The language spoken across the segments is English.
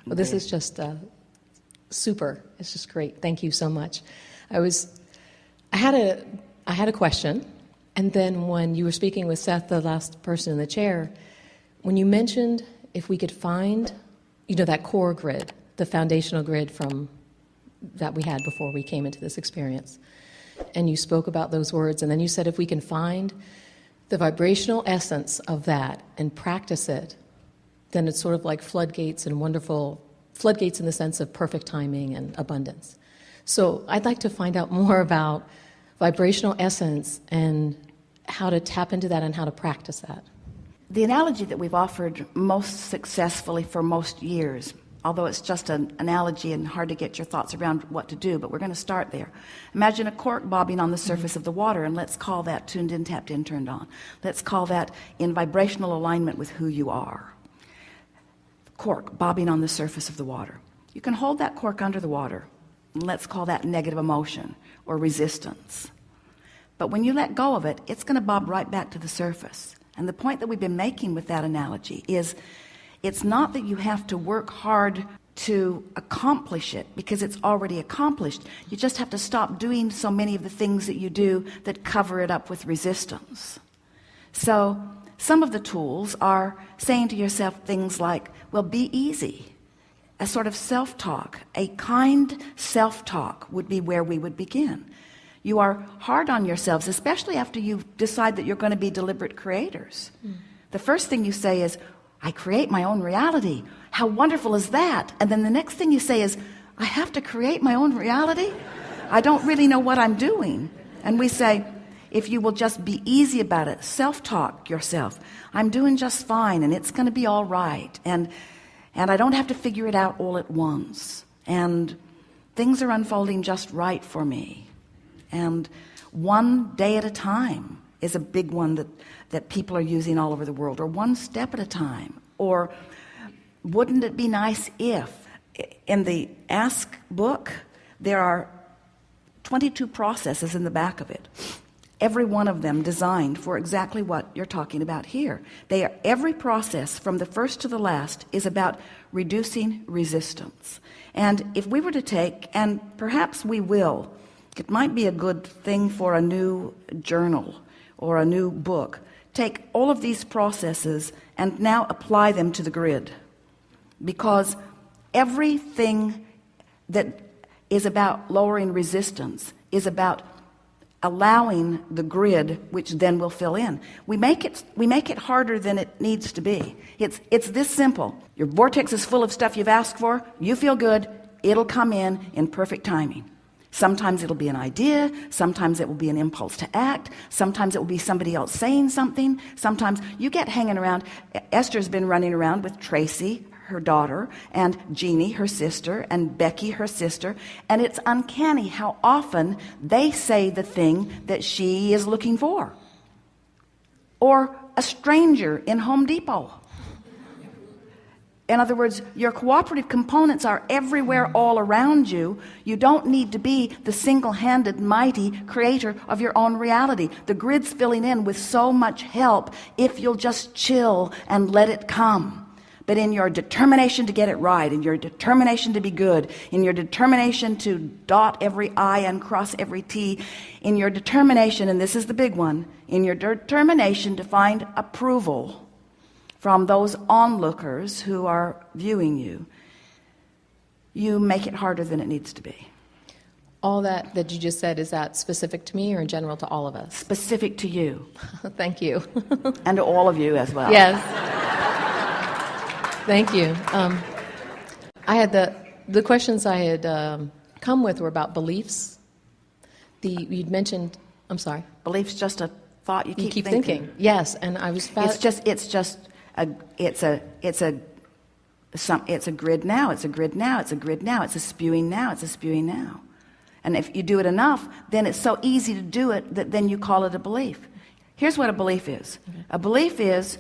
Well, this is just super. It's just great. Thank you so much. I had a question, and then when you were speaking with Seth, the last person in the chair, when you mentioned if we could find, that core grid, the foundational grid that we had before we came into this experience, and you spoke about those words, and then you said if we can find the vibrational essence of that and practice it, then it's sort of like floodgates and wonderful floodgates in the sense of perfect timing and abundance. So I'd like to find out more about vibrational essence and how to tap into that and how to practice that. The analogy that we've offered most successfully for most years, although it's just an analogy and hard to get your thoughts around what to do, but we're going to start there. Imagine a cork bobbing on the surface of the water, and let's call that tuned in, tapped in, turned on. Let's call that in vibrational alignment with who you are. Cork bobbing on the surface of the water. You can hold that cork under the water, and let's call that negative emotion or resistance. But when you let go of it, it's going to bob right back to the surface. And the point that we've been making with that analogy is it's not that you have to work hard to accomplish it because it's already accomplished. You just have to stop doing so many of the things that you do that cover it up with resistance. So some of the tools are saying to yourself things like, well, be easy. A sort of self-talk, a kind self-talk would be where we would begin. You are hard on yourselves, especially after you decide that you're going to be deliberate creators. The first thing you say is, I create my own reality. How wonderful is that? And then the next thing you say is, I have to create my own reality? I don't really know what I'm doing. And we say, if you will just be easy about it, self-talk yourself. I'm doing just fine, and it's going to be all right. And I don't have to figure it out all at once. And things are unfolding just right for me. And one day at a time is a big one that people are using all over the world, or one step at a time. Or wouldn't it be nice if, in the Ask book, there are 22 processes in the back of it. Every one of them designed for exactly what you're talking about here. Every process from the first to the last is about reducing resistance. And if we were to take, and perhaps we will, it might be a good thing for a new journal or a new book. Take all of these processes and now apply them to the grid. Because everything that is about lowering resistance is about allowing the grid, which then will fill in. We make it harder than it needs to be. It's this simple. Your vortex is full of stuff you've asked for. You feel good. It'll come in perfect timing. Sometimes it'll be an idea. Sometimes it will be an impulse to act. Sometimes it will be somebody else saying something. Sometimes you get hanging around. Esther's been running around with Tracy, her daughter, and Jeannie, her sister, and Becky, her sister, and it's uncanny how often they say the thing that she is looking for. Or a stranger in Home Depot. In other words, your cooperative components are everywhere all around you. You don't need to be the single-handed mighty creator of your own reality. The grid's filling in with so much help if you'll just chill and let it come. But in your determination to get it right, in your determination to be good, in your determination to dot every I and cross every T, in your determination, and this is the big one, in your determination to find approval from those onlookers who are viewing you, you make it harder than it needs to be. All that you just said, is that specific to me or in general to all of us? Specific to you. Thank you. And to all of you as well. Yes. Thank you. I had the questions I had come with were about beliefs. You'd mentioned, I'm sorry. Beliefs just a thought you keep thinking. Yes, and I was it's a grid now, it's a grid now, it's a grid now, it's a spewing now, it's a spewing now. And if you do it enough, then it's so easy to do it that then you call it a belief. Here's what a belief is. Okay. A belief is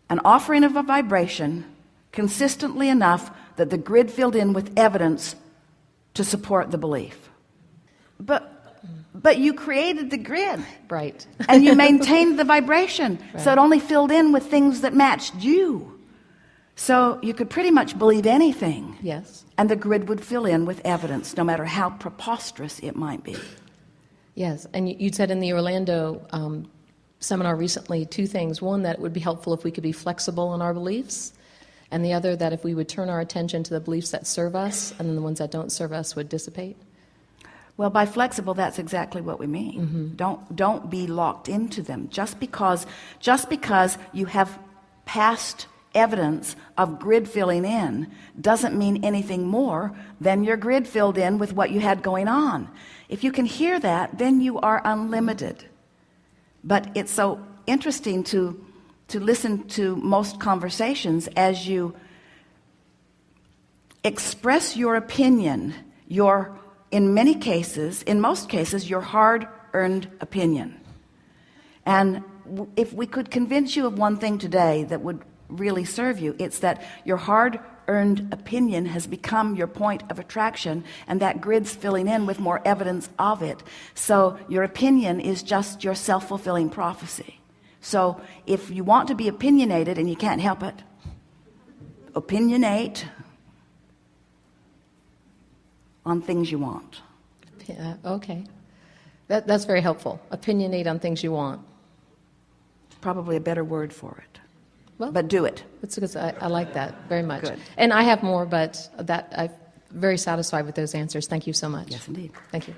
an offering of a vibration consistently enough that the grid filled in with evidence to support the belief. But you created the grid. Right. And you maintained the vibration. Right. So it only filled in with things that matched you. So you could pretty much believe anything, Yes. and the grid would fill in with evidence, no matter how preposterous it might be. Yes. And you'd said in the Orlando seminar recently two things. One, that it would be helpful if we could be flexible in our beliefs, and the other, that if we would turn our attention to the beliefs that serve us, and then the ones that don't serve us would dissipate. Well, by flexible, that's exactly what we mean. Don't be locked into them. Just because you have past evidence of grid filling in doesn't mean anything more than your grid filled in with what you had going on. If you can hear that, then you are unlimited. But it's so interesting to listen to most conversations as you express your opinion, in most cases, your hard-earned opinion. And if we could convince you of one thing today that would really serve you, it's that your hard-earned opinion has become your point of attraction, and that grid's filling in with more evidence of it. So your opinion is just your self-fulfilling prophecy. So if you want to be opinionated and you can't help it, opinionate on things you want. Okay. That's very helpful. Opinionate on things you want. Probably a better word for it. Well, But do it. it's because I like that very much. Good. And I have more, but I'm very satisfied with those answers. Thank you so much. Yes, indeed. Thank you.